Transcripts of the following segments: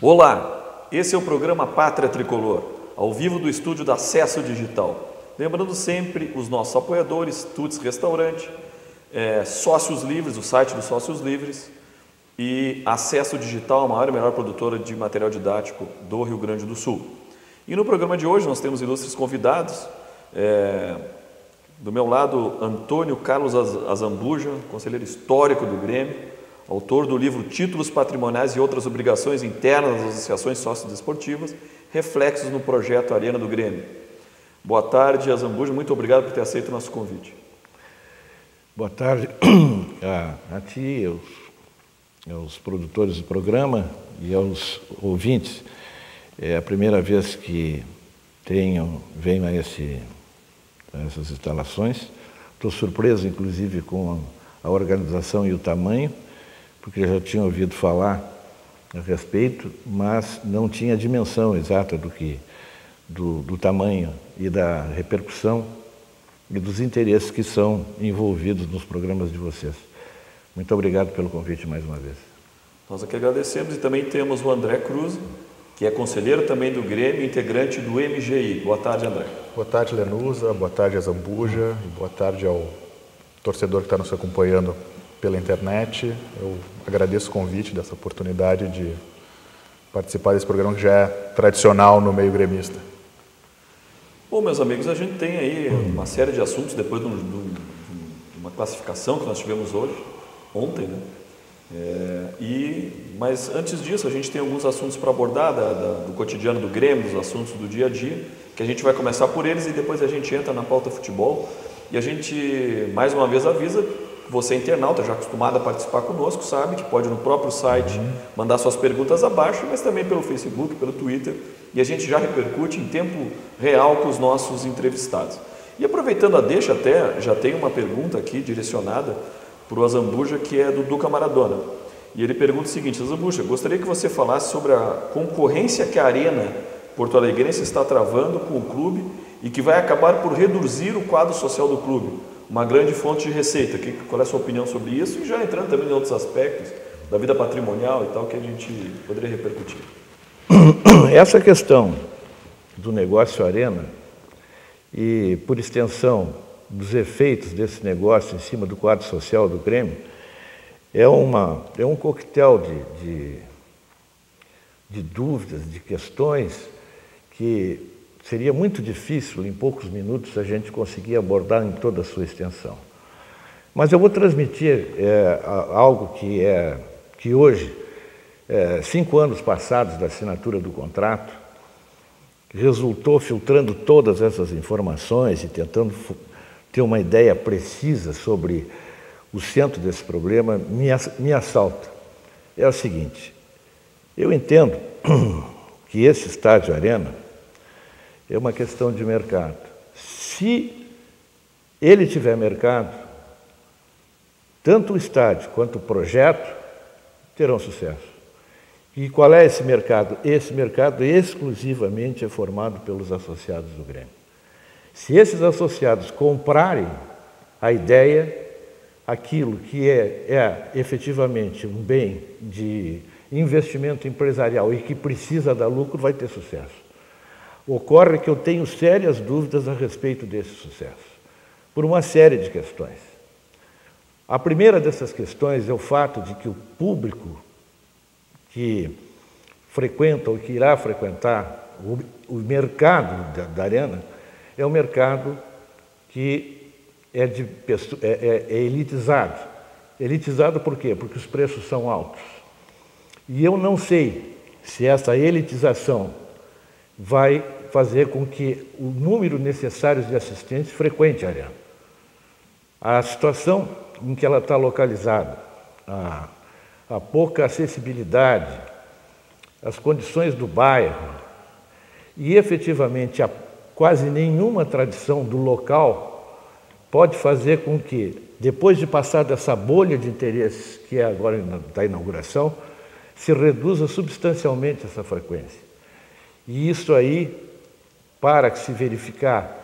Olá, esse é o programa Pátria Tricolor, ao vivo do estúdio da Acesso Digital. Lembrando sempre os nossos apoiadores, Tuts Restaurante, Sócios Livres, o site dos Sócios Livres, e Acesso Digital, a maior e melhor produtora de material didático do Rio Grande do Sul. E no programa de hoje nós temos ilustres convidados. Do meu lado, Antônio Carlos Azambuja, conselheiro histórico do Grêmio, autor do livro Títulos Patrimoniais e Outras Obrigações Internas das Associações Sócio-Desportivas, reflexos no projeto Arena do Grêmio. Boa tarde, Azambuja, muito obrigado por ter aceito o nosso convite. Boa tarde a ti, aos produtores do programa e aos ouvintes. É a primeira vez que venho a essas instalações. Estou surpreso, inclusive, com a organização e o tamanho, porque já tinha ouvido falar a respeito, mas não tinha a dimensão exata do tamanho e da repercussão e dos interesses que são envolvidos nos programas de vocês. Muito obrigado pelo convite mais uma vez. Nós aqui agradecemos e também temos o André Cruz, que é conselheiro também do Grêmio, integrante do MGI. Boa tarde, André. Boa tarde, Lenusa. Boa tarde, Azambuja. E boa tarde ao torcedor que está nos acompanhando pela internet. Eu agradeço o convite dessa oportunidade de participar desse programa que já é tradicional no meio gremista. Bom, meus amigos, a gente tem aí uma série de assuntos depois de uma classificação que nós tivemos ontem, né? Mas antes disso, a gente tem alguns assuntos para abordar do cotidiano do Grêmio, dos assuntos do dia a dia, que a gente vai começar por eles e depois a gente entra na pauta futebol. E a gente, mais uma vez, avisa, você internauta, já acostumado a participar conosco, sabe que pode no próprio site mandar suas perguntas abaixo, mas também pelo Facebook, pelo Twitter, e a gente já repercute em tempo real com os nossos entrevistados. E aproveitando a deixa até, já tem uma pergunta aqui direcionada para o Azambuja, que é do Duca Maradona. E ele pergunta o seguinte: Azambuja, gostaria que você falasse sobre a concorrência que a Arena Porto Alegrense está travando com o clube e que vai acabar por reduzir o quadro social do clube, uma grande fonte de receita. Qual é a sua opinião sobre isso? E já entrando também em outros aspectos da vida patrimonial e tal, que a gente poderia repercutir. Essa questão do negócio Arena e, por extensão, dos efeitos desse negócio em cima do quadro social do Grêmio é um coquetel de dúvidas, de questões que seria muito difícil, em poucos minutos, a gente conseguir abordar em toda a sua extensão. Mas eu vou transmitir algo que hoje, 5 anos passados da assinatura do contrato, resultou filtrando todas essas informações e tentando ter uma ideia precisa sobre o centro desse problema, me assalta. É o seguinte: eu entendo que esse estádio Arena é uma questão de mercado. Se ele tiver mercado, tanto o estádio quanto o projeto terão sucesso. E qual é esse mercado? Esse mercado exclusivamente é formado pelos associados do Grêmio. Se esses associados comprarem a ideia, aquilo que é efetivamente um bem de investimento empresarial e que precisa dar lucro, vai ter sucesso. Ocorre que eu tenho sérias dúvidas a respeito desse sucesso, por uma série de questões. A primeira dessas questões é o fato de que o público que frequenta ou que irá frequentar o mercado da Arena é um mercado que é elitizado. Elitizado por quê? Porque os preços são altos. E eu não sei se essa elitização vai fazer com que o número necessário de assistentes frequente a Arena. A situação em que ela está localizada, a pouca acessibilidade, as condições do bairro e, efetivamente, a quase nenhuma tradição do local pode fazer com que, depois de passar dessa bolha de interesses que é agora da inauguração, se reduza substancialmente essa frequência. E isso aí, para se verificar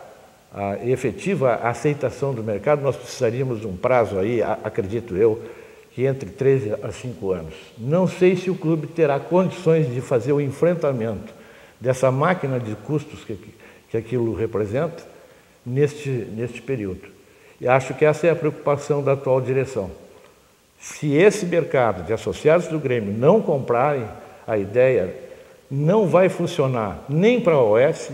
a efetiva aceitação do mercado, nós precisaríamos de um prazo aí, acredito eu, que entre 3 a 5 anos. Não sei se o clube terá condições de fazer o enfrentamento dessa máquina de custos que aquilo representa neste período. E acho que essa é a preocupação da atual direção. Se esse mercado de associados do Grêmio não comprarem a ideia, não vai funcionar nem para a OS,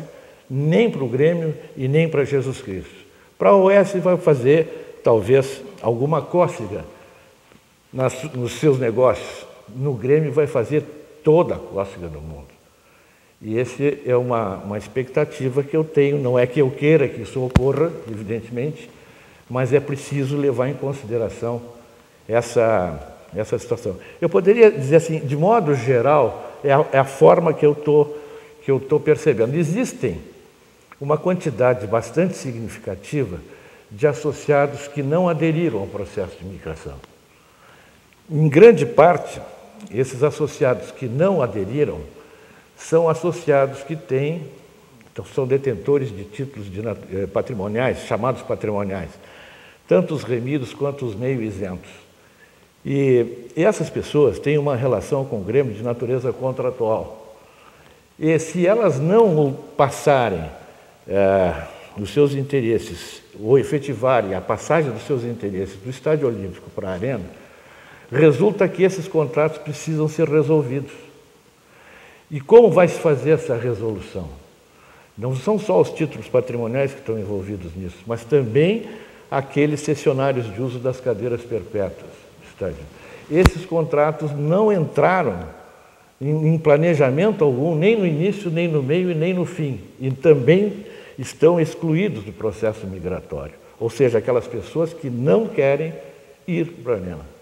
nem para o Grêmio e nem para Jesus Cristo. Para a OS vai fazer, talvez, alguma cócega nos seus negócios. No Grêmio vai fazer toda a cócega do mundo. E essa é uma expectativa que eu tenho. Não é que eu queira que isso ocorra, evidentemente, mas é preciso levar em consideração essa situação. Eu poderia dizer assim, de modo geral, é a forma que eu tô percebendo. Existem uma quantidade bastante significativa de associados que não aderiram ao processo de migração. Em grande parte, esses associados que não aderiram são associados que são detentores de títulos patrimoniais, chamados patrimoniais, tanto os remidos quanto os meio isentos. E essas pessoas têm uma relação com o Grêmio de natureza contratual. E se elas não passarem os seus interesses, ou efetivarem a passagem dos seus interesses do Estádio Olímpico para a Arena, resulta que esses contratos precisam ser resolvidos. E como vai se fazer essa resolução? Não são só os títulos patrimoniais que estão envolvidos nisso, mas também aqueles cessionários de uso das cadeiras perpétuas do estádio. Esses contratos não entraram em planejamento algum, nem no início, nem no meio e nem no fim. E também estão excluídos do processo migratório. Ou seja, aquelas pessoas que não querem ir para a Arena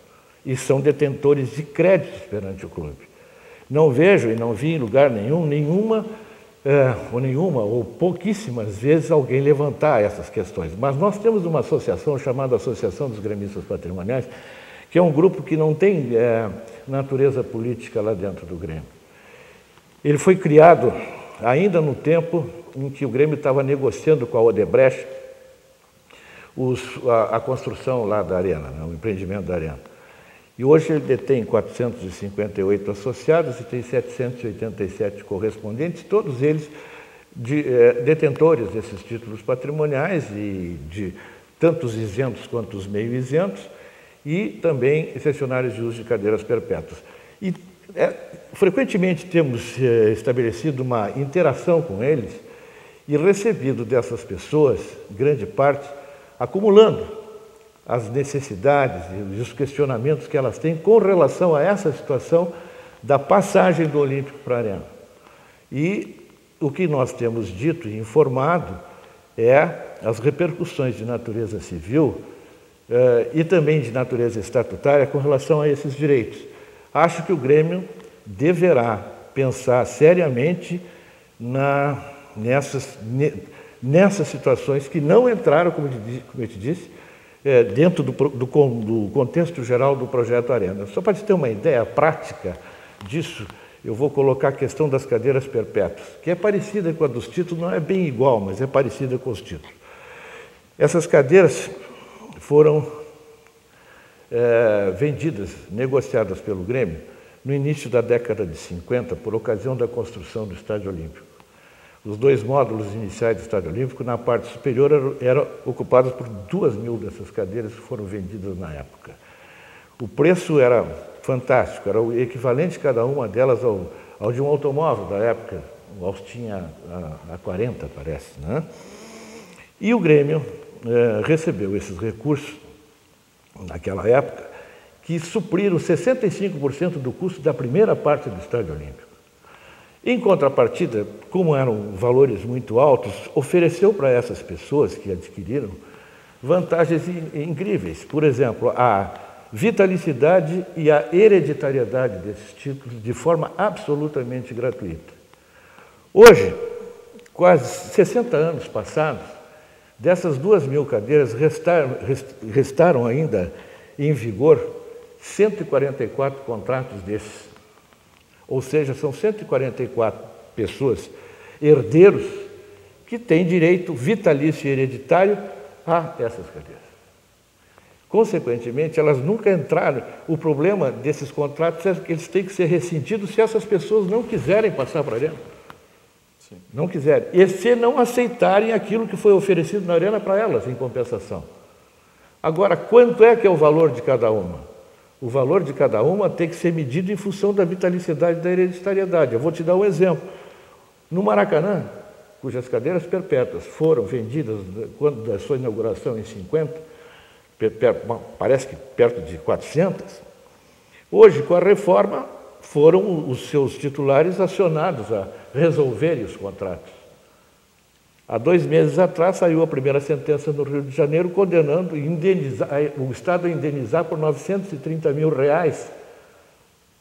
e são detentores de créditos perante o clube. Não vejo e não vi em lugar nenhuma ou pouquíssimas vezes alguém levantar essas questões. Mas nós temos uma associação chamada Associação dos Gremistas Patrimoniais, que é um grupo que não tem natureza política lá dentro do Grêmio. Ele foi criado ainda no tempo em que o Grêmio estava negociando com a Odebrecht a construção lá da Arena, o empreendimento da Arena. E hoje ele detém 458 associados e tem 787 correspondentes, todos eles detentores desses títulos patrimoniais, e de tantos isentos quanto os meio isentos, e também cessionários de uso de cadeiras perpétuas. E frequentemente temos estabelecido uma interação com eles e recebido dessas pessoas, grande parte, acumulando as necessidades e os questionamentos que elas têm com relação a essa situação da passagem do Olímpico para a Arena. E o que nós temos dito e informado é as repercussões de natureza civil e também de natureza estatutária com relação a esses direitos. Acho que o Grêmio deverá pensar seriamente nessas situações que não entraram, como eu te disse, dentro do contexto geral do projeto Arena. Só para te ter uma ideia prática disso, eu vou colocar a questão das cadeiras perpétuas, que é parecida com a dos títulos, não é bem igual, mas é parecida com os títulos. Essas cadeiras foram vendidas, negociadas pelo Grêmio, no início da década de 50, por ocasião da construção do Estádio Olímpico. Os 2 módulos iniciais do Estádio Olímpico, na parte superior, eram ocupados por 2.000 dessas cadeiras que foram vendidas na época. O preço era fantástico, era o equivalente, cada uma delas, ao de um automóvel da época. O Austin A40, parece, né? E o Grêmio recebeu esses recursos, naquela época, que supriram 65% do custo da primeira parte do Estádio Olímpico. Em contrapartida, como eram valores muito altos, ofereceu para essas pessoas que adquiriram vantagens incríveis. Por exemplo, a vitalicidade e a hereditariedade desses títulos de forma absolutamente gratuita. Hoje, quase 60 anos passados, dessas 2.000 cadeiras restaram ainda em vigor 144 contratos desses. Ou seja, são 144 pessoas, herdeiros, que têm direito vitalício e hereditário a essas cadeiras. Consequentemente, elas nunca entraram. O problema desses contratos é que eles têm que ser rescindidos se essas pessoas não quiserem passar para a Arena. Sim. Não quiserem. E se não aceitarem aquilo que foi oferecido na Arena para elas, em compensação. Agora, quanto é que é o valor de cada uma? O valor de cada uma tem que ser medido em função da vitalicidade da hereditariedade. Eu vou te dar um exemplo. No Maracanã, cujas cadeiras perpétuas foram vendidas quando da sua inauguração em 50, parece que perto de 400, hoje, com a reforma, foram os seus titulares acionados a resolverem os contratos. Há 2 meses atrás saiu a primeira sentença no Rio de Janeiro condenando o Estado a indenizar por R$930 mil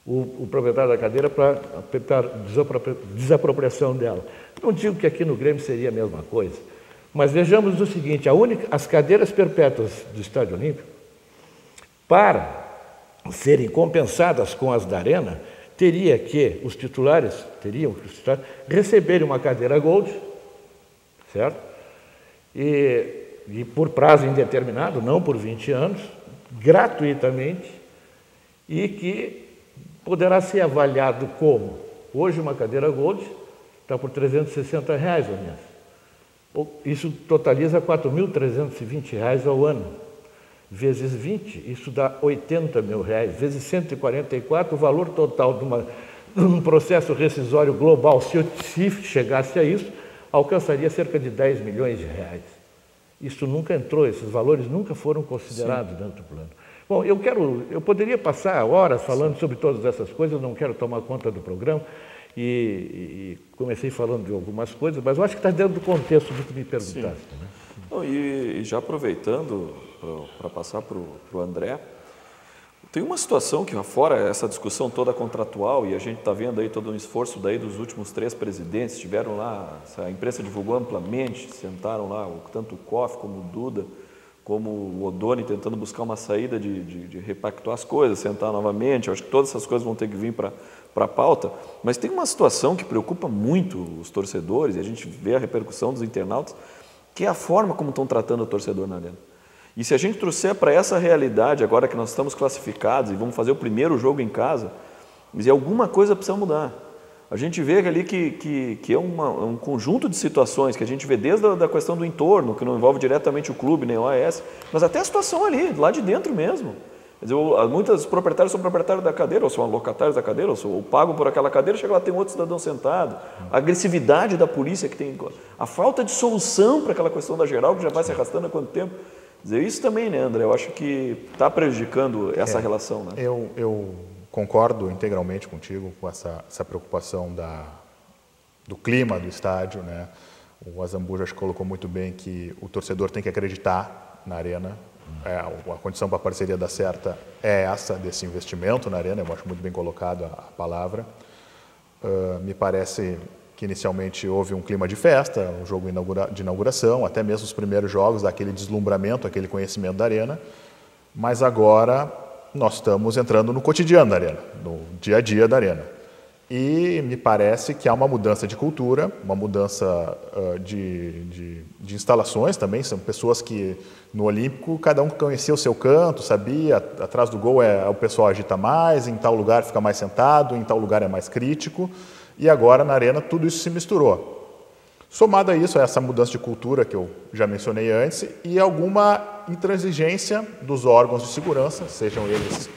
o proprietário da cadeira para desapropriação dela. Não digo que aqui no Grêmio seria a mesma coisa, mas vejamos o seguinte, as cadeiras perpétuas do Estádio Olímpico, para serem compensadas com as da Arena, os titulares teriam que receberem uma cadeira Gold, certo? E por prazo indeterminado, não por 20 anos, gratuitamente, e que poderá ser avaliado como? Hoje uma cadeira Gold está por R$360 ou menos. Isso totaliza R$4.320 ao ano. Vezes 20, isso dá R$80 mil. Vezes 144, o valor total de um processo rescisório global, se chegasse a isso, alcançaria cerca de R$10 milhões. Isso nunca entrou, esses valores nunca foram considerados dentro do plano. Bom, eu poderia passar horas falando sobre todas essas coisas, não quero tomar conta do programa, e comecei falando de algumas coisas, mas eu acho que está dentro do contexto do que me perguntaste. Né? Não, e já aproveitando para passar para o André, tem uma situação que, fora essa discussão toda contratual, e a gente está vendo aí todo um esforço daí dos últimos 3 presidentes, estiveram lá, a imprensa divulgou amplamente, sentaram lá, tanto o Koff como o Duda, como o Odoni tentando buscar uma saída de repactuar as coisas, sentar novamente. Eu acho que todas essas coisas vão ter que vir para a pauta, mas tem uma situação que preocupa muito os torcedores, e a gente vê a repercussão dos internautas, que é a forma como estão tratando o torcedor na Arena. E se a gente trouxer para essa realidade, agora que nós estamos classificados e vamos fazer o primeiro jogo em casa, mas alguma coisa precisa mudar. A gente vê ali que é um conjunto de situações que a gente vê desde a questão do entorno, que não envolve diretamente o clube nem o AES, mas até a situação ali, lá de dentro mesmo. Quer dizer, muitos proprietários são proprietários da cadeira, ou são locatários da cadeira, ou pagam por aquela cadeira, chega lá, tem outro cidadão sentado. A agressividade da polícia que tem, a falta de solução para aquela questão da geral, que já vai se arrastando há quanto tempo. Quer dizer, isso também, né, André? Eu acho que está prejudicando essa relação. Né? Eu concordo integralmente contigo com essa preocupação do clima do estádio. Né? O Azambuja acho que colocou muito bem que o torcedor tem que acreditar na Arena. A condição para a parceria dar certa é essa, desse investimento na Arena. Eu acho muito bem colocado a palavra. Me parece que inicialmente houve um clima de festa, um jogo de inauguração, até mesmo os primeiros jogos, aquele deslumbramento, aquele conhecimento da Arena. Mas agora nós estamos entrando no cotidiano da Arena, no dia a dia da Arena. E me parece que há uma mudança de cultura, uma mudança de instalações também. São pessoas que no Olímpico cada um conhecia o seu canto, sabia, atrás do gol o pessoal agita mais, em tal lugar fica mais sentado, em tal lugar é mais crítico. E agora na Arena tudo isso se misturou. Somado a isso, a essa mudança de cultura que eu já mencionei antes, e alguma intransigência dos órgãos de segurança, sejam eles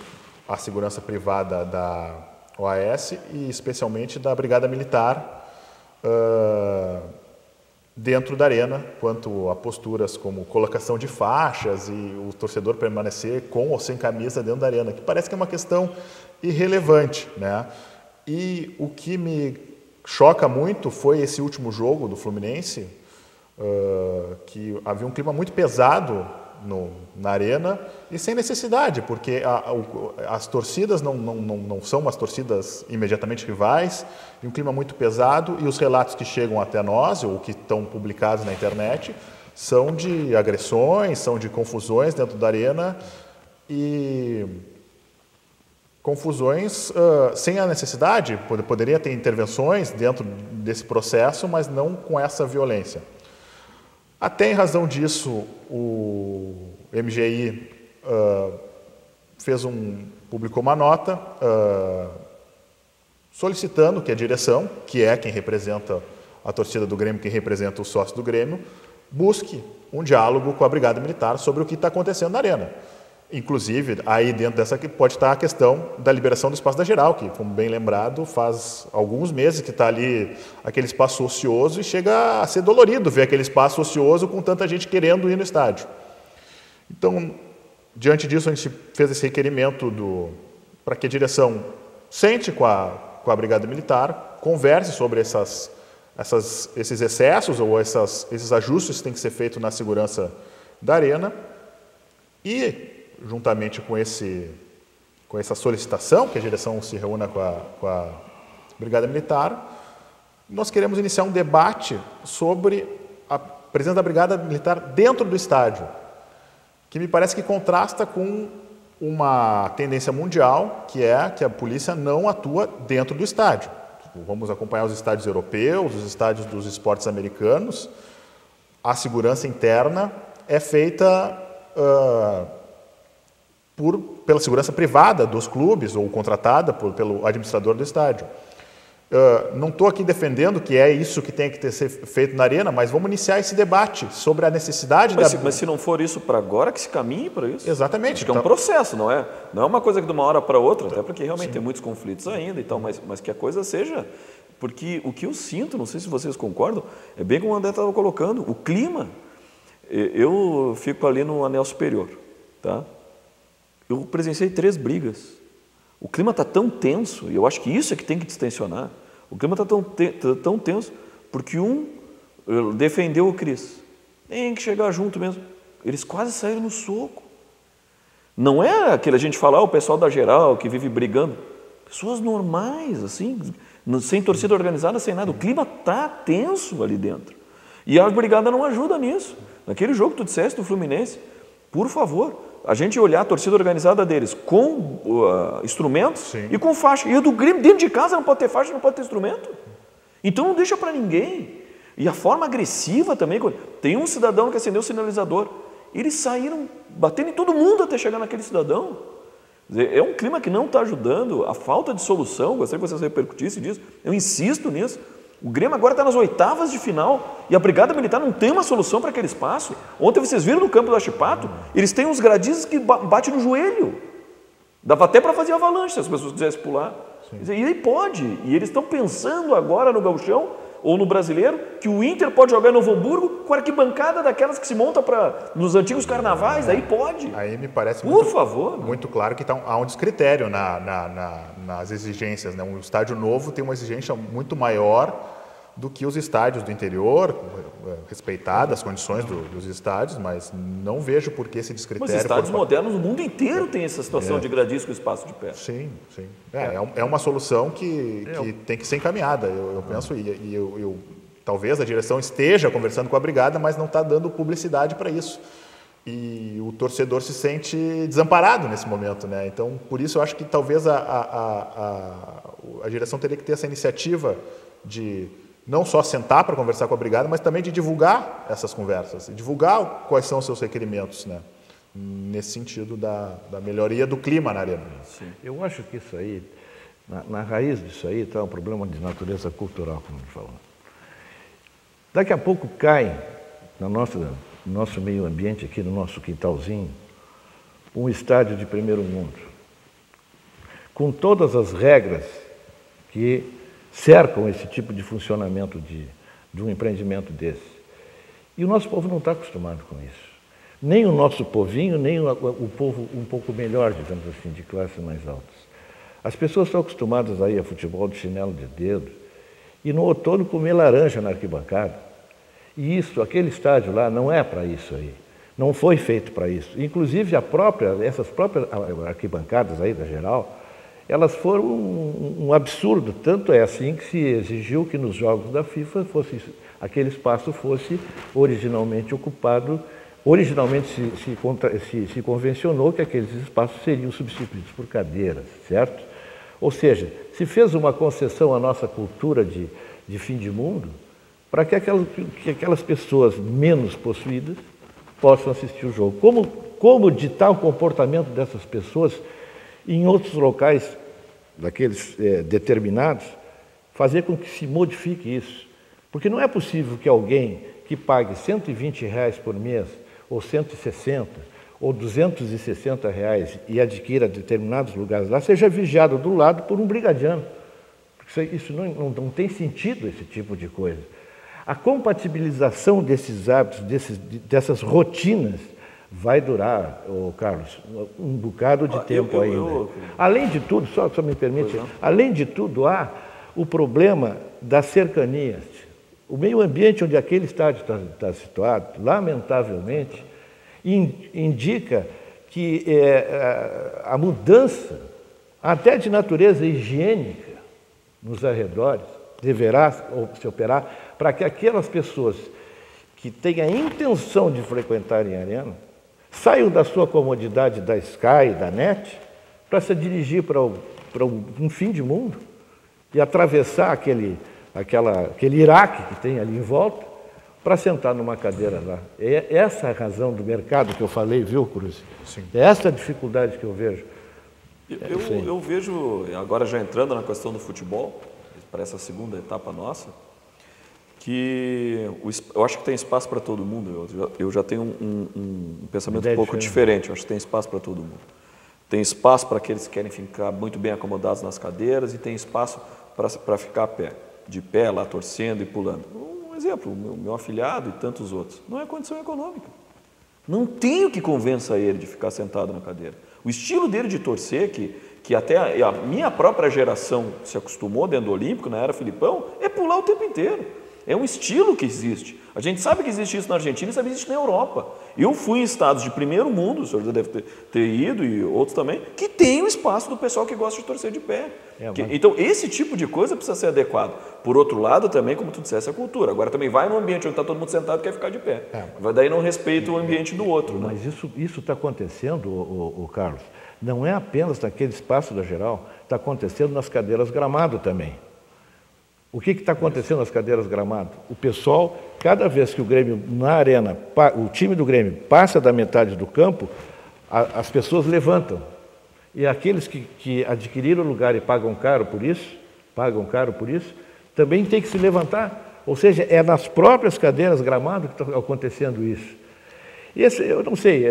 a segurança privada da OAS e especialmente da Brigada Militar dentro da Arena, quanto a posturas como colocação de faixas e o torcedor permanecer com ou sem camisa dentro da Arena, que parece que é uma questão irrelevante, né? E o que me choca muito foi esse último jogo do Fluminense, que havia um clima muito pesado na Arena e sem necessidade, porque as torcidas não são umas torcidas imediatamente rivais, e um clima muito pesado, e os relatos que chegam até nós, ou que estão publicados na internet, são de agressões, são de confusões dentro da Arena, e confusões sem a necessidade. Poderia ter intervenções dentro desse processo, mas não com essa violência. Até em razão disso, o MGI publicou uma nota solicitando que a direção, que é quem representa a torcida do Grêmio, quem representa o sócio do Grêmio, busque um diálogo com a Brigada Militar sobre o que está acontecendo na Arena. Inclusive, aí dentro dessa pode estar a questão da liberação do espaço da Geral, que, como bem lembrado, faz alguns meses que está ali aquele espaço ocioso e chega a ser dolorido ver aquele espaço ocioso com tanta gente querendo ir no estádio. Então, diante disso, a gente fez esse requerimento para que a direção sente com a Brigada Militar, converse sobre esses excessos ou esses ajustes que têm que ser feitos na segurança da Arena e, juntamente com essa solicitação, que a direção se reúna com a Brigada Militar, nós queremos iniciar um debate sobre a presença da Brigada Militar dentro do estádio, que me parece que contrasta com uma tendência mundial, que é que a polícia não atua dentro do estádio. Vamos acompanhar os estádios europeus, os estádios dos esportes americanos. A segurança interna é feita pela segurança privada dos clubes ou contratada pelo administrador do estádio. Não estou aqui defendendo que é isso que tem que ser feito na Arena, mas vamos iniciar esse debate sobre a necessidade Mas se não for isso para agora, que se caminhe para isso. Exatamente. Acho que é um processo, não é uma coisa que de uma hora para outra, até porque realmente tem muitos conflitos ainda e tal, mas que a coisa seja... Porque o que eu sinto, não sei se vocês concordam, é bem como o André estava colocando, o clima. Eu fico ali no anel superior, tá? Eu presenciei 3 brigas. O clima está tão tenso, e eu acho que isso é que tem que distensionar. O clima está tão tenso porque um defendeu o Cris. Tem que chegar junto mesmo. Eles quase saíram no soco. Não é aquele a gente falar, o pessoal da Geral que vive brigando. Pessoas normais, assim, sem torcida organizada, sem nada. O clima está tenso ali dentro. E a Brigada não ajuda nisso. Naquele jogo que tu disseste do Fluminense, por favor, a gente olhar a torcida organizada deles com instrumentos Sim. e com faixa. E a do Grêmio, dentro de casa, não pode ter faixa, não pode ter instrumento. Então não deixa para ninguém. E a forma agressiva também. Tem um cidadão que acendeu o sinalizador. Eles saíram batendo em todo mundo até chegar naquele cidadão. É um clima que não está ajudando. A falta de solução, gostaria que vocês repercutissem disso. Eu insisto nisso. O Grêmio agora está nas oitavas de final e a Brigada Militar não tem uma solução para aquele espaço. Ontem vocês viram no campo do Achipato, eles têm uns gradizes que batem no joelho. Dava até para fazer avalanche se as pessoas quisessem pular. E aí pode. E eles estão pensando agora no Gauchão ou no Brasileiro que o Inter pode jogar em Novo Hamburgo com arquibancada daquelas que se monta nos antigos carnavais. Aí pode. Aí me parece muito claro que há um descritério nas exigências. Né? Um estádio novo tem uma exigência muito maior do que os estádios do interior, respeitadas as condições dos estádios, mas não vejo por que esse descritério... Mas estádios modernos no mundo inteiro tem essa situação de gradis com espaço de pé. Sim, sim. É uma solução que tem que ser encaminhada, eu penso, e talvez a direção esteja conversando com a Brigada, mas não está dando publicidade para isso. E o torcedor se sente desamparado nesse momento, né? Então, por isso eu acho que talvez a direção teria que ter essa iniciativa de não só sentar para conversar com a Brigada, mas também de divulgar essas conversas, divulgar quais são os seus requerimentos, né? Nesse sentido da melhoria do clima na Arena. Sim. Eu acho que isso aí, na raiz disso aí está um problema de natureza cultural, como a gente falou. Daqui a pouco cai no nosso meio ambiente, aqui no nosso quintalzinho, um estádio de primeiro mundo, com todas as regras que cercam esse tipo de funcionamento de um empreendimento desse. E o nosso povo não está acostumado com isso. Nem o nosso povinho, nem o povo um pouco melhor, digamos assim, de classes mais altas. As pessoas estão acostumadas a ir a futebol de chinelo de dedo e no outono comer laranja na arquibancada. E aquele estádio lá não é para isso aí. Não foi feito para isso. Inclusive essas próprias arquibancadas aí da Geral, elas foram um absurdo, tanto é assim que se exigiu que nos jogos da FIFA aquele espaço fosse originalmente ocupado, se convencionou que aqueles espaços seriam substituídos por cadeiras, certo? Ou seja, se fez uma concessão à nossa cultura de fim de mundo para que aquelas pessoas menos possuídas possam assistir o jogo. como ditar o comportamento dessas pessoas em outros locais, daqueles determinados, fazer com que se modifique isso. Porque não é possível que alguém que pague R$120 por mês, ou 160, ou R$260 e adquira determinados lugares lá, seja vigiado do lado por um brigadiano. Porque isso não tem sentido, esse tipo de coisa. A compatibilização desses hábitos, dessas rotinas, vai durar, Carlos, um bocado de tempo ainda. Além de tudo, só me permite, além de tudo, há o problema das cercanias. O meio ambiente onde aquele estádio está situado, lamentavelmente, indica que a mudança, até de natureza higiênica, nos arredores, deverá se operar para que aquelas pessoas que têm a intenção de frequentarem a arena saiam da sua comodidade da Sky, da NET, para se dirigir para um fim de mundo e atravessar aquele Iraque que tem ali em volta para sentar numa cadeira lá. É essa a razão do mercado que eu falei, viu, Cruz? Sim. É essa a dificuldade que eu vejo. Eu vejo, agora já entrando na questão do futebol, para essa segunda etapa nossa, que eu acho que tem espaço para todo mundo. Eu já tenho um pensamento um pouco diferente. Eu acho que tem espaço para todo mundo. Tem espaço para aqueles que querem ficar muito bem acomodados nas cadeiras e tem espaço para ficar de pé lá, torcendo e pulando. Um exemplo, o meu afilhado e tantos outros. Não é condição econômica. Não tenho que convença ele de ficar sentado na cadeira. O estilo dele de torcer, que até a minha própria geração se acostumou dentro do Olímpico, na era Filipão, é pular o tempo inteiro. É um estilo que existe. A gente sabe que existe isso na Argentina e sabe que existe na Europa. Eu fui em estados de primeiro mundo, o senhor já deve ter ido, e outros também, que tem o espaço do pessoal que gosta de torcer de pé. Então, esse tipo de coisa precisa ser adequado. Por outro lado, também, como tu disseste, a cultura. Agora, também vai num ambiente onde está todo mundo sentado e quer ficar de pé. Daí não respeita o ambiente do outro. Mas isso está acontecendo, Carlos, não é apenas naquele espaço da Geral, está acontecendo nas cadeiras gramado também. O que está acontecendo nas cadeiras gramado? O pessoal, cada vez que o Grêmio, na arena, o time do Grêmio passa da metade do campo, as pessoas levantam. E aqueles que adquiriram o lugar e pagam caro por isso, também tem que se levantar. Ou seja, é nas próprias cadeiras gramado que está acontecendo isso. Eu não sei,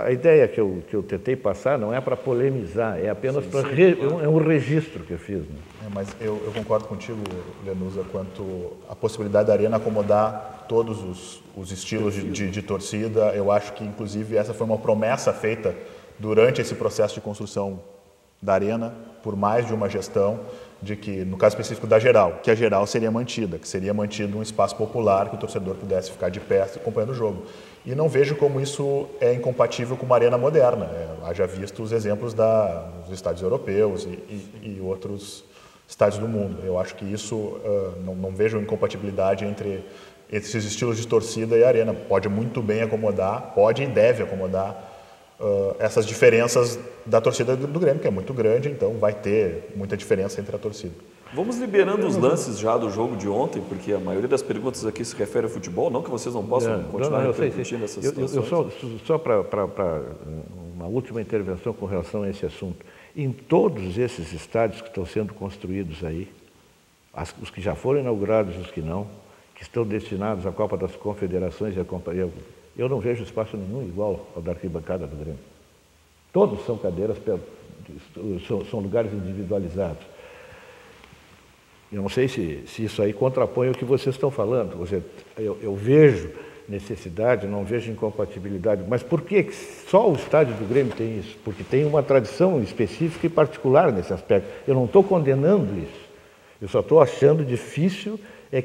a ideia que eu tentei passar não é para polemizar, é apenas é um registro que eu fiz. Né? Mas eu concordo contigo, Lenusa, quanto à possibilidade da arena acomodar todos os estilos de torcida. Eu acho que, inclusive, essa foi uma promessa feita durante esse processo de construção da arena, por mais de uma gestão, de que, no caso específico da Geral, que a Geral seria mantida, que seria mantido um espaço popular que o torcedor pudesse ficar de pé acompanhando o jogo. E não vejo como isso é incompatível com uma arena moderna. Haja visto os exemplos dos estádios europeus e outros estádios do mundo. Eu acho que isso, não vejo incompatibilidade entre esses estilos de torcida e a arena. Pode muito bem acomodar, pode e deve acomodar essas diferenças da torcida do Grêmio, que é muito grande, então vai ter muita diferença entre a torcida. Vamos liberando os lances já do jogo de ontem, porque a maioria das perguntas aqui se refere ao futebol, não que vocês não possam continuar repetindo essas situações. Só para uma última intervenção com relação a esse assunto. Em todos esses estádios que estão sendo construídos aí, os que já foram inaugurados e os que não, que estão destinados à Copa das Confederações e à Companhia, eu não vejo espaço nenhum igual ao da arquibancada do Grêmio. Todos são cadeiras, são lugares individualizados. Eu não sei se isso aí contrapõe o que vocês estão falando. Eu vejo necessidade, não vejo incompatibilidade. Mas por que só o estádio do Grêmio tem isso? Porque tem uma tradição específica e particular nesse aspecto. Eu não estou condenando isso. Eu só estou achando difícil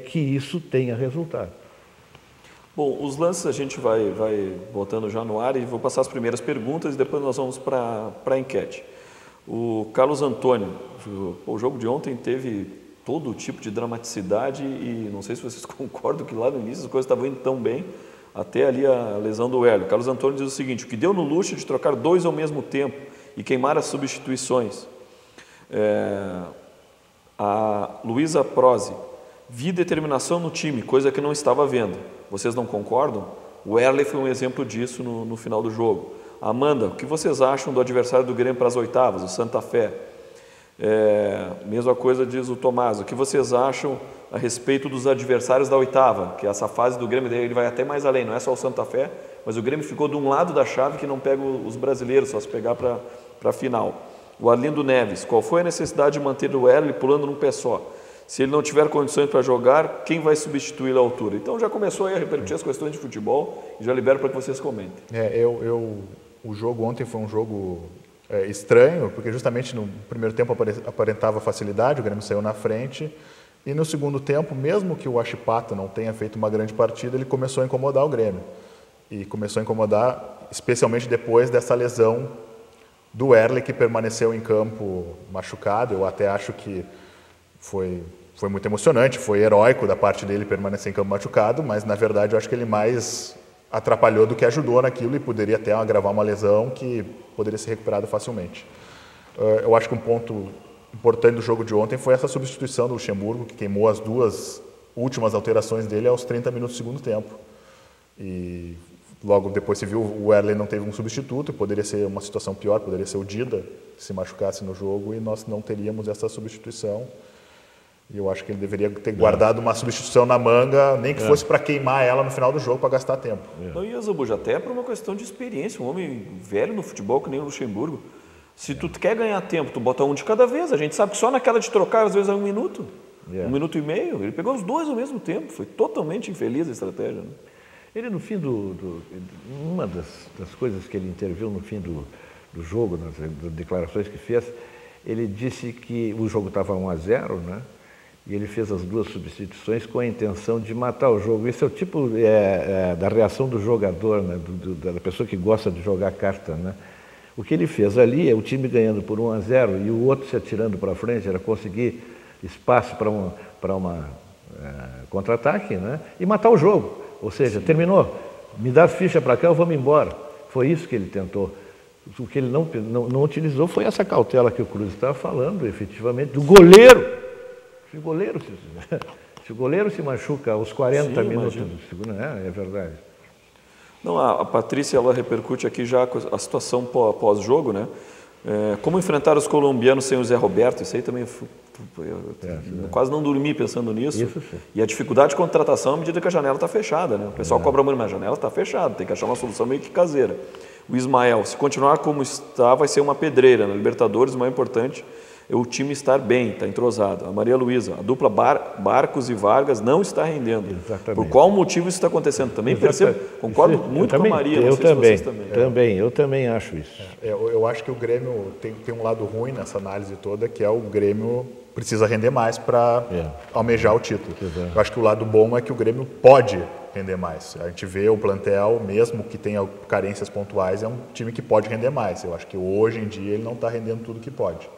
que isso tenha resultado. Bom, os lances a gente vai botando já no ar e vou passar as primeiras perguntas e depois nós vamos para a enquete. O Carlos Antônio, o jogo de ontem teve todo tipo de dramaticidade e não sei se vocês concordam que lá no início as coisas estavam indo tão bem, até ali a lesão do Hélio. Carlos Antônio diz o seguinte: o que deu no luxo de trocar 2 ao mesmo tempo e queimar as substituições. A Luísa Prose: vi determinação no time, coisa que não estava vendo. Vocês não concordam? O Erle foi um exemplo disso no final do jogo. Amanda, o que vocês acham do adversário do Grêmio para as oitavas, o Santa Fé? Mesma coisa diz o Tomás, o que vocês acham a respeito dos adversários da oitava? Que essa fase do Grêmio, ele vai até mais além, não é só o Santa Fé, mas o Grêmio ficou de um lado da chave que não pega os brasileiros, só se pegar para a final. O Arlindo Neves, qual foi a necessidade de manter o Erle pulando num pé só? Se ele não tiver condições para jogar, quem vai substituí-lo à altura? Então já começou aí a repercutir as questões de futebol e já libero para que vocês comentem. O jogo ontem foi um jogo estranho, porque justamente no primeiro tempo aparentava facilidade, o Grêmio saiu na frente, e no segundo tempo, mesmo que o Achipata não tenha feito uma grande partida, ele começou a incomodar o Grêmio. E começou a incomodar especialmente depois dessa lesão do Erle, que permaneceu em campo machucado. Eu até acho que foi muito emocionante, foi heróico da parte dele permanecer em campo machucado, mas na verdade eu acho que ele mais atrapalhou do que ajudou naquilo e poderia até agravar uma lesão que poderia ser recuperada facilmente. Eu acho que um ponto importante do jogo de ontem foi essa substituição do Luxemburgo, que queimou as duas últimas alterações dele aos 30 minutos do segundo tempo. E logo depois se viu, o Erle não teve um substituto, poderia ser uma situação pior, poderia ser o Dida que se machucasse no jogo e nós não teríamos essa substituição. E eu acho que ele deveria ter guardado uma substituição na manga, nem que fosse para queimar ela no final do jogo, para gastar tempo. Não ia, Zambuja, até por uma questão de experiência, um homem velho no futebol que nem o Luxemburgo. Se tu quer ganhar tempo, tu bota um de cada vez. A gente sabe que só naquela de trocar, às vezes é 1 minuto, 1 minuto e meio. Ele pegou os dois ao mesmo tempo, foi totalmente infeliz a estratégia. Né? Ele no fim uma das coisas que ele interviu no fim do jogo, nas declarações que fez, ele disse que o jogo estava 1-0, né? E ele fez as duas substituições com a intenção de matar o jogo. Esse é o tipo da reação do jogador, né? Da pessoa que gosta de jogar carta, né? O que ele fez ali é o time ganhando por 1-0 e o outro se atirando para frente, era conseguir espaço para uma contra-ataque, né? E matar o jogo. Ou seja, terminou, me dá ficha para cá, eu vou me embora. Foi isso que ele tentou. O que ele não utilizou foi essa cautela que o Cruz estava falando, efetivamente, do goleiro. Se o goleiro se machuca aos 40 minutos do segundo, é verdade. Não, a Patrícia, ela repercute aqui já a situação pós-jogo, né? Como enfrentar os colombianos sem o Zé Roberto? Isso aí também, quase não dormi pensando nisso. Isso, sim. E a dificuldade de contratação à medida que a janela está fechada, né? O pessoal cobra muito, mas a janela está fechada, tem que achar uma solução meio que caseira. O Ismael, se continuar como está, vai ser uma pedreira. Na Libertadores, o mais importante é o time estar bem, está entrosado. A Maria Luísa, a dupla Barcos e Vargas não está rendendo. Exatamente. Por qual motivo isso está acontecendo? Também percebo, concordo muito com a Maria. Eu também acho isso. Eu acho que o Grêmio tem um lado ruim nessa análise toda, que é o Grêmio precisa render mais para almejar o título. Exato. Eu acho que o lado bom é que o Grêmio pode render mais. A gente vê o plantel, mesmo que tenha carências pontuais, é um time que pode render mais. Eu acho que hoje em dia ele não está rendendo tudo que pode.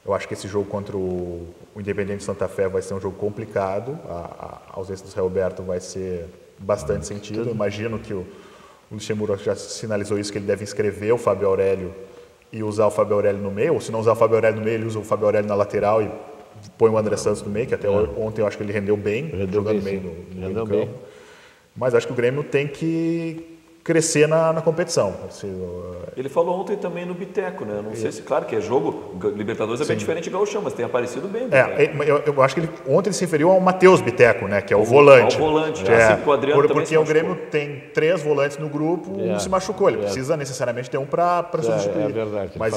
Eu acho que esse jogo contra o Independente Santa Fé vai ser um jogo complicado. A ausência do Zé Roberto vai ser bastante sentido. Eu imagino que o Luxemburgo já sinalizou isso, que ele deve inscrever o Fábio Aurélio e usar o Fábio Aurélio no meio. Ou se não usar o Fábio Aurélio no meio, ele usa o Fábio Aurélio na lateral e põe o André Santos no meio, que até ontem eu acho que ele rendeu bem, jogando no meio do campo. Mas acho que o Grêmio tem que crescer na competição. Ele falou ontem também no Biteco, né? Não sei se, claro que é jogo, Libertadores é bem diferente de Gauchão, mas tem aparecido bem. Eu acho que ontem ele se referiu ao Matheus Biteco, né? Que é o volante. Ao volante, assim que o Adriano também porque o Grêmio tem 3 volantes no grupo, um se machucou. Ele precisa necessariamente ter um para substituir. É verdade. Mas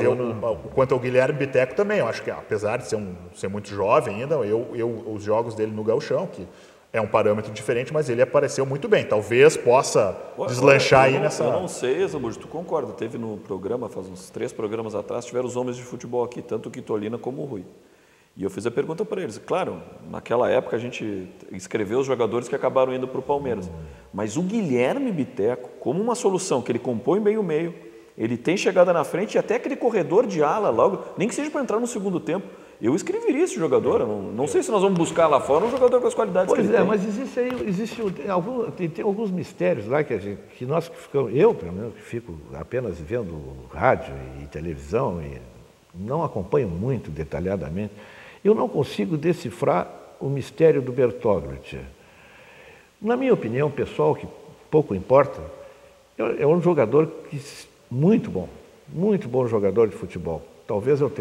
quanto ao Guilherme Biteco também, eu acho que apesar de ser muito jovem ainda, os jogos dele no Gauchão, que é um parâmetro diferente, mas ele apareceu muito bem. Talvez possa deslanchar aí nessa... Eu não sei, Zambuja, tu concorda. Teve no programa, faz uns 3 programas atrás, tiveram os homens de futebol aqui, tanto o Quitolina como o Rui. E eu fiz a pergunta para eles. Claro, naquela época a gente escreveu os jogadores que acabaram indo para o Palmeiras. Mas o Guilherme Biteco, como uma solução que ele compõe bem o meio, ele tem chegada na frente e até aquele corredor de ala logo, nem que seja para entrar no segundo tempo, eu escreveria esse jogador. Não sei se nós vamos buscar lá fora um jogador com as qualidades que ele tem. Mas tem alguns mistérios lá que nós que ficamos, eu pelo menos que fico apenas vendo rádio e televisão e não acompanho muito detalhadamente, eu não consigo decifrar o mistério do Bertoglio. Na minha opinião, pessoal, que pouco importa, é um jogador que muito bom jogador de futebol. Talvez eu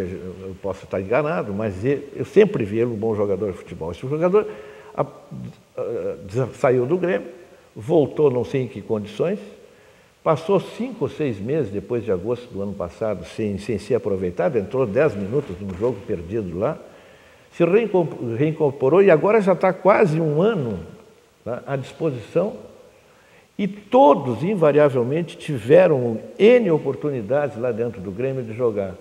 possa estar enganado, mas eu sempre vi ele um bom jogador de futebol. Esse jogador saiu do Grêmio, voltou não sei em que condições, passou 5 ou 6 meses depois de agosto do ano passado sem ser aproveitado, entrou 10 minutos num jogo perdido lá, se reincorporou e agora já está quase um ano, tá, à disposição, e todos invariavelmente tiveram N oportunidades lá dentro do Grêmio de jogar.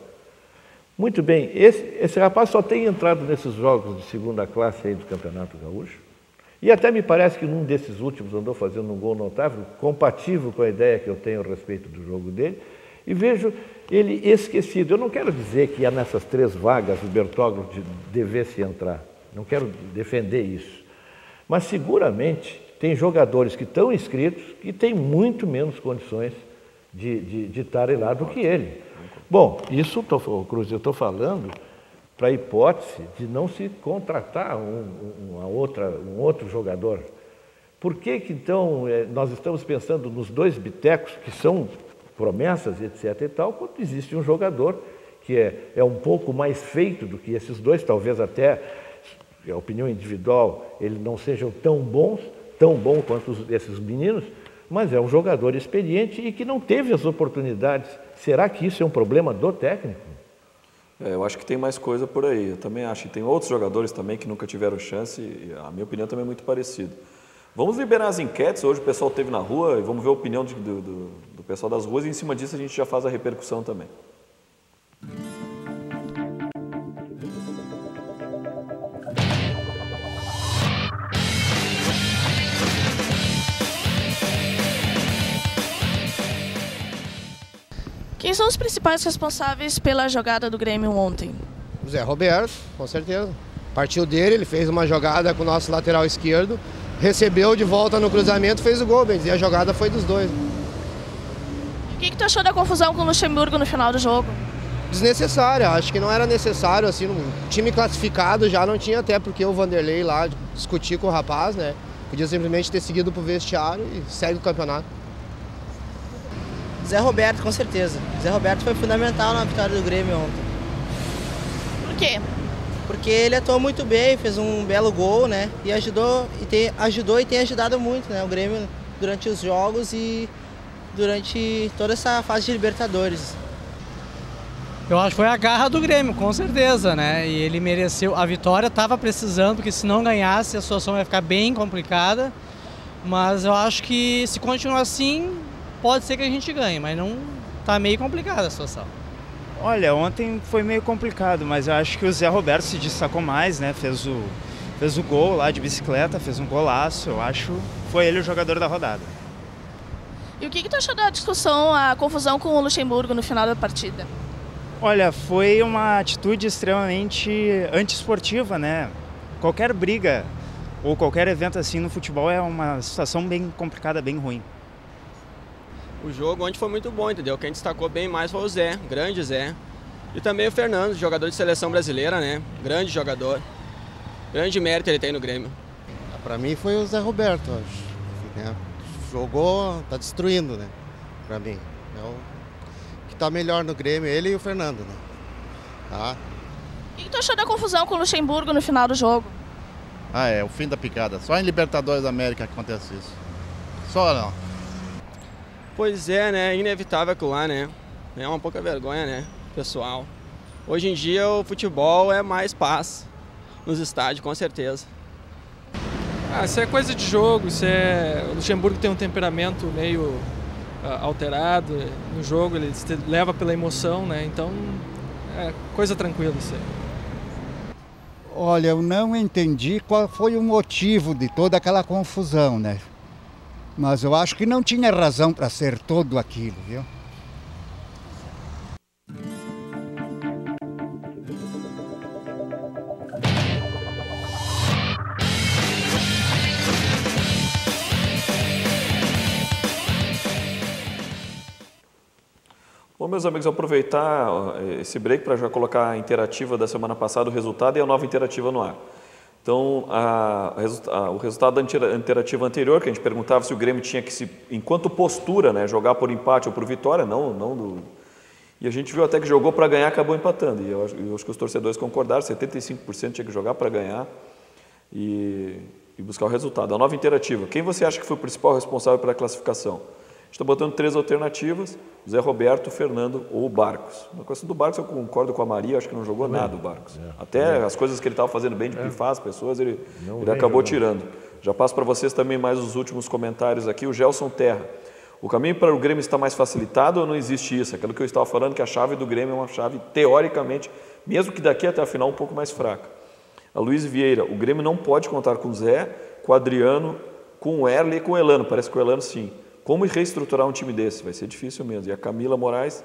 Muito bem, esse rapaz só tem entrado nesses jogos de segunda classe aí do Campeonato Gaúcho, e até me parece que num desses últimos andou fazendo um gol notável, compatível com a ideia que eu tenho a respeito do jogo dele, e vejo ele esquecido. Eu não quero dizer que nessas 3 vagas o Bertoglu devesse entrar, não quero defender isso, mas seguramente tem jogadores que estão inscritos que têm muito menos condições de estarem lá do que ele. Bom, isso, Cruz, eu estou falando para a hipótese de não se contratar um outro jogador. Por que então nós estamos pensando nos 2 bitecos, que são promessas, etc. e tal, quando existe um jogador que é um pouco mais feito do que esses 2, talvez até, a opinião individual, ele não sejam tão bom quanto esses meninos, mas é um jogador experiente e que não teve as oportunidades. Será que isso é um problema do técnico? Eu acho que tem mais coisa por aí. Eu também acho que tem outros jogadores também que nunca tiveram chance e a minha opinião também é muito parecida. Vamos liberar as enquetes. Hoje o pessoal esteve na rua e vamos ver a opinião do pessoal das ruas e em cima disso a gente já faz a repercussão também. Quem são os principais responsáveis pela jogada do Grêmio ontem? O Zé Roberto, com certeza. Partiu dele, ele fez uma jogada com o nosso lateral esquerdo, recebeu de volta no cruzamento, fez o gol, bem dizer, a jogada foi dos 2. O que tu achou da confusão com o Luxemburgo no final do jogo? Desnecessária, acho que não era necessário, assim, um time classificado já não tinha até porque o Vanderlei lá discutir com o rapaz, né? Podia simplesmente ter seguido pro vestiário e segue o campeonato. Zé Roberto, com certeza. Zé Roberto foi fundamental na vitória do Grêmio ontem. Por quê? Porque ele atuou muito bem, fez um belo gol, né? E ajudou e tem ajudado muito, né? O Grêmio durante os jogos e durante toda essa fase de Libertadores. Eu acho que foi a garra do Grêmio, com certeza, né? E ele mereceu a vitória, estava precisando, porque se não ganhasse a situação ia ficar bem complicada. Mas eu acho que se continuar assim, pode ser que a gente ganhe, mas não tá meio complicada a situação. Olha, ontem foi meio complicado, mas eu acho que o Zé Roberto se destacou mais, né? Fez o gol lá de bicicleta, fez um golaço, eu acho que foi ele o jogador da rodada. E o que tu achou da discussão, a confusão com o Luxemburgo no final da partida? Olha, foi uma atitude extremamente antiesportiva, né? Qualquer briga ou qualquer evento assim no futebol é uma situação bem complicada, bem ruim. O jogo ontem foi muito bom, entendeu? Quem destacou bem mais foi o Zé, grande Zé. E também o Fernando, jogador de seleção brasileira, né? Grande jogador. Grande mérito ele tem no Grêmio. Para mim foi o Zé Roberto, acho. Né? Jogou, tá destruindo, né? Para mim. É o que tá melhor no Grêmio, ele e o Fernando, né? Tá? O que tu achou da confusão com o Luxemburgo no final do jogo? É o fim da picada. Só em Libertadores da América que acontece isso. Só não. Pois é, né? Inevitável aquilo lá, né? É uma pouca vergonha, né, pessoal? Hoje em dia o futebol é mais paz nos estádios, com certeza. Isso é coisa de jogo, o Luxemburgo tem um temperamento meio alterado no jogo, ele leva pela emoção, né? Então é coisa tranquila isso aí. Olha, eu não entendi qual foi o motivo de toda aquela confusão, né? Mas eu acho que não tinha razão para ser tudo aquilo, viu? Bom, meus amigos, aproveitar esse break para já colocar a interativa da semana passada, o resultado e a nova interativa no ar. Então, o resultado da interativa anterior, que a gente perguntava se o Grêmio tinha que, enquanto postura, né, jogar por empate ou por vitória, e a gente viu até que jogou para ganhar, acabou empatando. E eu acho que os torcedores concordaram, 75% tinha que jogar para ganhar e buscar o resultado. A nova interativa, quem você acha que foi o principal responsável pela classificação? A gente está botando 3 alternativas, Zé Roberto, Fernando ou Barcos. Na questão do Barcos eu concordo com a Maria, acho que não jogou nada o Barcos. Até as coisas que ele estava fazendo bem de pifar as pessoas, ele acabou tirando. Já passo para vocês também mais os últimos comentários aqui. O Gelson Terra. O caminho para o Grêmio está mais facilitado ou não existe isso? Aquilo que eu estava falando, que a chave do Grêmio é uma chave, teoricamente, mesmo que daqui até a final, um pouco mais fraca. A Luiz Vieira. O Grêmio não pode contar com o Zé, com o Adriano, com o Erle e com o Elano. Parece que o Elano sim. Como reestruturar um time desse? Vai ser difícil mesmo. E a Camila Moraes,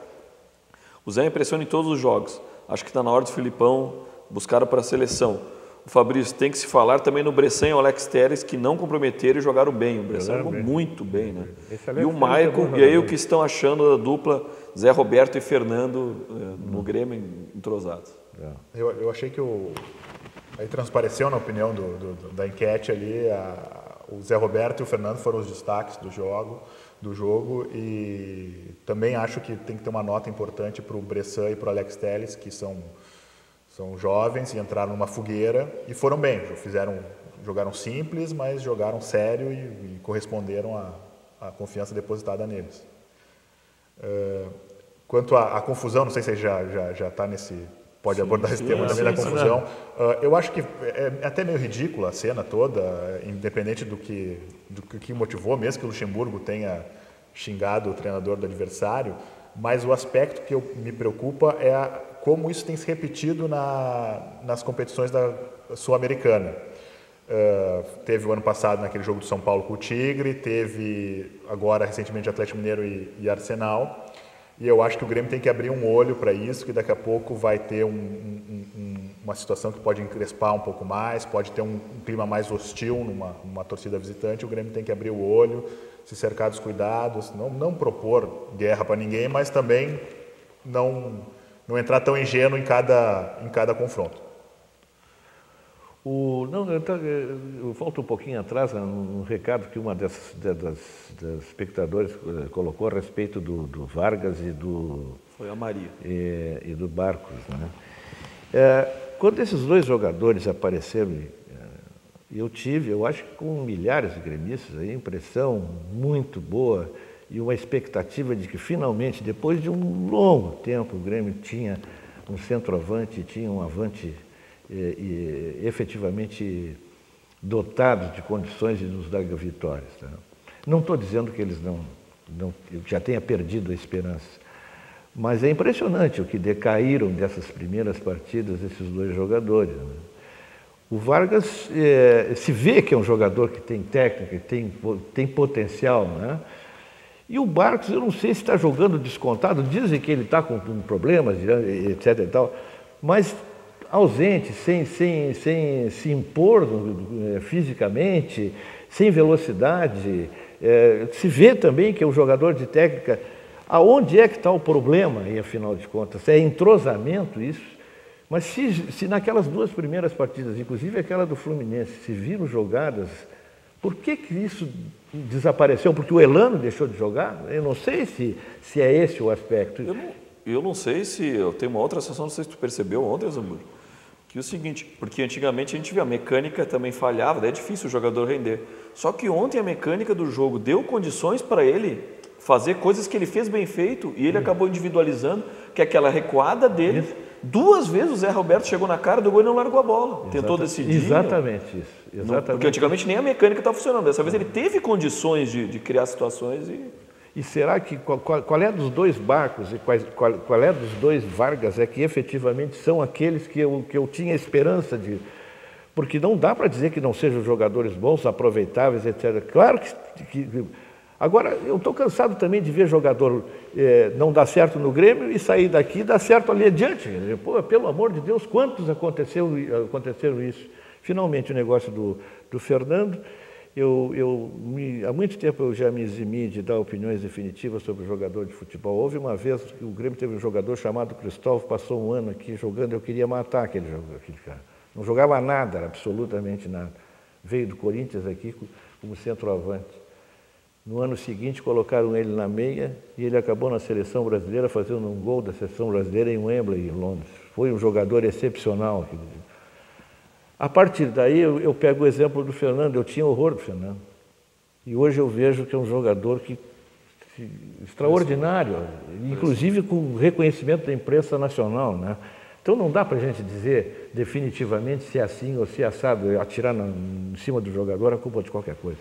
o Zé impressiona em todos os jogos. Acho que está na hora do Filipão buscar para a seleção. O Fabrício, tem que se falar também no Bressan e o Alex Telles, que não comprometeram e jogaram bem. O Bressan jogou muito bem, né? E o Maicon, e aí o que estão achando da dupla Zé Roberto e Fernando no Grêmio entrosados? Eu achei que aí transpareceu na opinião da enquete ali, o Zé Roberto e o Fernando foram os destaques do jogo e também acho que tem que ter uma nota importante para o Bressan e para o Alex Telles, que são jovens e entraram numa fogueira e foram bem, jogaram simples, mas jogaram sério e corresponderam à confiança depositada neles. Quanto à confusão, não sei se já está nesse... Pode abordar esse tema também da confusão. Eu acho que é até meio ridícula a cena toda, independente do que motivou, mesmo que o Luxemburgo tenha xingado o treinador do adversário, mas o aspecto que me preocupa é como isso tem se repetido nas competições da Sul-Americana. Teve o ano passado naquele jogo do São Paulo com o Tigre, teve agora recentemente Atlético Mineiro e Arsenal. E eu acho que o Grêmio tem que abrir um olho para isso, que daqui a pouco vai ter uma situação que pode encrespar um pouco mais, pode ter um clima mais hostil numa torcida visitante. O Grêmio tem que abrir o olho, se cercar dos cuidados, não propor guerra para ninguém, mas também não entrar tão ingênuo em cada confronto. Eu volto um pouquinho atrás, um recado que uma das espectadores colocou a respeito do Vargas e do... Foi a Maria. E do Barcos. Né? Quando esses dois jogadores apareceram, eu acho que com milhares de gremistas, a impressão muito boa e uma expectativa de que finalmente, depois de um longo tempo, o Grêmio tinha um centroavante, tinha um avante efetivamente dotados de condições de nos dar vitórias. Tá? Não estou dizendo que eles já tenha perdido a esperança, mas é impressionante o que decaíram dessas primeiras partidas esses dois jogadores. Né? O Vargas se vê que é um jogador que tem técnica, que tem potencial, né? E o Barcos, eu não sei se está jogando descontado, dizem que ele está com problemas, etc. e tal, mas ausente, sem se impor fisicamente, sem velocidade. Se vê também que é um jogador de técnica. Aonde é que está o problema aí, afinal de contas? É entrosamento isso? Mas se naquelas duas primeiras partidas, inclusive aquela do Fluminense, se viram jogadas, por que isso desapareceu? Porque o Elano deixou de jogar? Eu não sei se é esse o aspecto. Eu não sei se... Eu tenho uma outra sensação, não sei se tu percebeu ontem, Zambujo, que é o seguinte, porque antigamente a gente via a mecânica também falhava, daí é difícil o jogador render. Só que ontem a mecânica do jogo deu condições para ele fazer coisas que ele fez bem feito e ele acabou individualizando, que é aquela recuada dele. Duas vezes o Zé Roberto chegou na cara do gol e não largou a bola. Tentou decidir. Exatamente isso. Porque antigamente nem a mecânica estava funcionando. Dessa vez ele teve condições de criar situações E será que qual é dos dois Barcos e qual é dos dois Vargas é que efetivamente são aqueles que eu tinha esperança de... Porque não dá para dizer que não sejam jogadores bons, aproveitáveis, etc. Claro que agora, eu estou cansado também de ver jogador não dar certo no Grêmio e sair daqui e dar certo ali adiante. Pô, pelo amor de Deus, quantos aconteceram isso? Finalmente o negócio do Fernando... há muito tempo eu já me eximi de dar opiniões definitivas sobre o jogador de futebol. Houve uma vez que o Grêmio teve um jogador chamado Cristóvão, passou um ano aqui jogando, eu queria matar aquele cara. Não jogava nada, absolutamente nada. Veio do Corinthians aqui como centroavante. No ano seguinte colocaram ele na meia e ele acabou na seleção brasileira fazendo um gol da seleção brasileira em Wembley, em Londres. Foi um jogador excepcional. A partir daí eu pego o exemplo do Fernando, eu tinha horror do Fernando. E hoje eu vejo que é um jogador extraordinário, inclusive com reconhecimento da imprensa nacional, né? Então não dá para a gente dizer definitivamente se é assim ou se é assado, atirar em cima do jogador a culpa de qualquer coisa.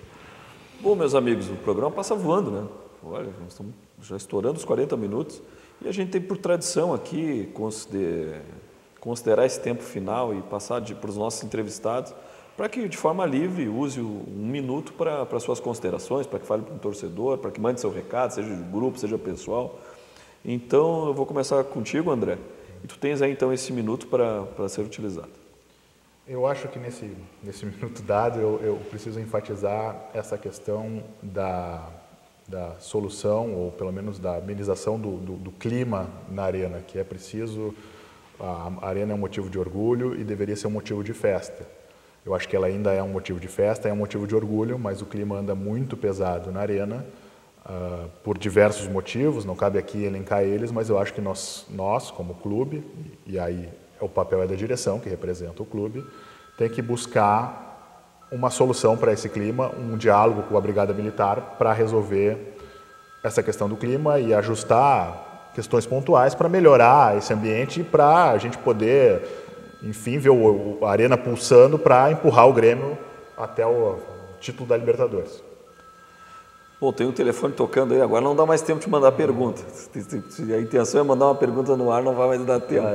Bom, meus amigos, o programa passa voando, né? Olha, nós estamos já estourando os 40 minutos e a gente tem por tradição aqui considerar esse tempo final e passar para os nossos entrevistados para que, de forma livre, use um minuto para suas considerações, para que fale para um torcedor, para que mande seu recado, seja de grupo, seja pessoal. Então, eu vou começar contigo, André, e tu tens aí, então, esse minuto para ser utilizado. Eu acho que nesse minuto dado eu preciso enfatizar essa questão da solução, ou pelo menos da amenização do clima na arena, que é preciso, a arena é um motivo de orgulho e deveria ser um motivo de festa. Eu acho que ela ainda é um motivo de festa, é um motivo de orgulho, mas o clima anda muito pesado na arena, por diversos motivos, não cabe aqui elencar eles, mas eu acho que nós como clube, e aí o papel é da direção, que representa o clube, tem que buscar uma solução para esse clima, um diálogo com a Brigada Militar para resolver essa questão do clima e ajustar questões pontuais para melhorar esse ambiente e para a gente poder, enfim, ver a arena pulsando para empurrar o Grêmio até o título da Libertadores. Bom, tem um telefone tocando aí, agora não dá mais tempo de mandar pergunta. Se a intenção é mandar uma pergunta no ar, não vai mais dar tempo.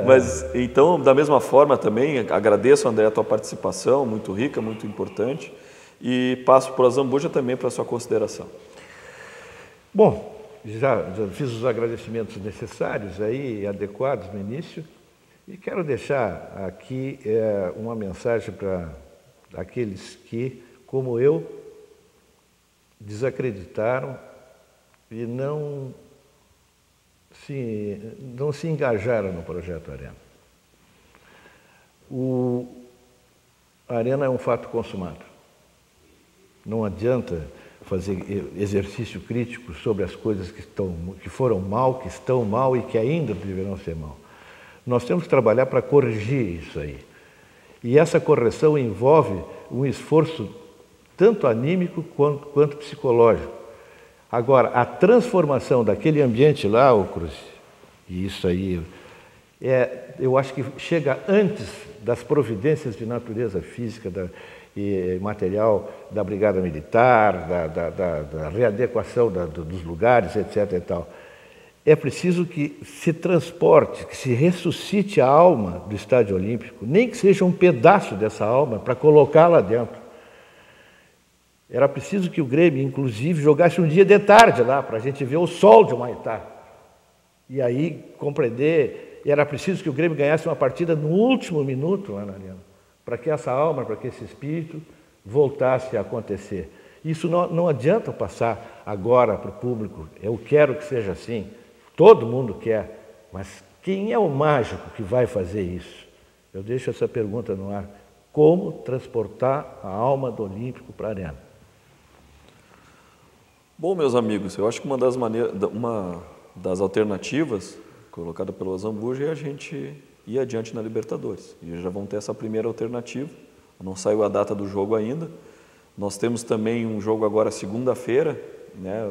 Mas, então, da mesma forma também, agradeço, André, a tua participação, muito rica, muito importante, e passo para a Zambuja também para a sua consideração. Bom, já fiz os agradecimentos necessários aí, adequados no início, e quero deixar aqui uma mensagem para aqueles que, como eu, desacreditaram e não se engajaram no projeto Arena. A Arena é um fato consumado. Não adianta fazer exercício crítico sobre as coisas que foram mal, que estão mal e que ainda deverão ser mal. Nós temos que trabalhar para corrigir isso aí. E essa correção envolve um esforço tanto anímico quanto psicológico. Agora, a transformação daquele ambiente lá, Cruz, e isso aí, eu acho que chega antes das providências de natureza física e material da Brigada Militar, da readequação dos lugares, etc. e tal. É preciso que se transporte, que se ressuscite a alma do Estádio Olímpico, nem que seja um pedaço dessa alma, para colocar lá dentro. Era preciso que o Grêmio, inclusive, jogasse um dia de tarde lá, para a gente ver o sol de Humaitá. E aí compreender, e era preciso que o Grêmio ganhasse uma partida no último minuto lá na arena, para que essa alma, para que esse espírito voltasse a acontecer. Isso não adianta passar agora para o público, eu quero que seja assim, todo mundo quer, mas quem é o mágico que vai fazer isso? Eu deixo essa pergunta no ar. Como transportar a alma do Olímpico para a arena? Bom, meus amigos, eu acho que uma das alternativas colocada pelo Zambuja é a gente ir adiante na Libertadores. E já vão ter essa primeira alternativa. Não saiu a data do jogo ainda. Nós temos também um jogo agora segunda-feira, né?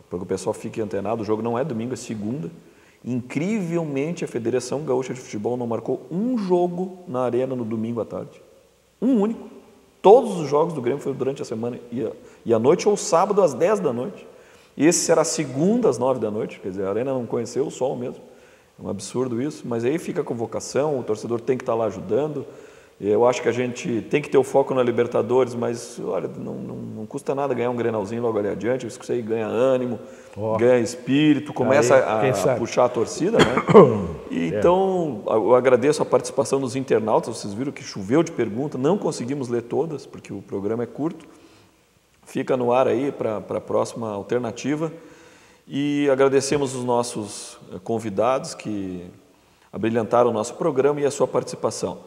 Para que o pessoal fique antenado, o jogo não é domingo, é segunda. Incrivelmente, a Federação Gaúcha de Futebol não marcou um jogo na arena no domingo à tarde. Um único. Todos os jogos do Grêmio foram durante a semana e à noite ou sábado às 10 da noite. E esse será segunda às 9 da noite, quer dizer, a arena não conheceu o sol mesmo. É um absurdo isso, mas aí fica a convocação, o torcedor tem que estar lá ajudando. Eu acho que a gente tem que ter o foco na Libertadores, mas olha, não custa nada ganhar um Grenalzinho logo ali adiante, isso aí ganha ânimo, ganha espírito, começa a puxar a torcida, né? E então, eu agradeço a participação dos internautas, vocês viram que choveu de perguntas, não conseguimos ler todas, porque o programa é curto. Fica no ar aí para a próxima alternativa. E agradecemos os nossos convidados que abrilhantaram o nosso programa e a sua participação.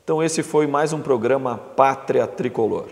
Então esse foi mais um programa Pátria Tricolor.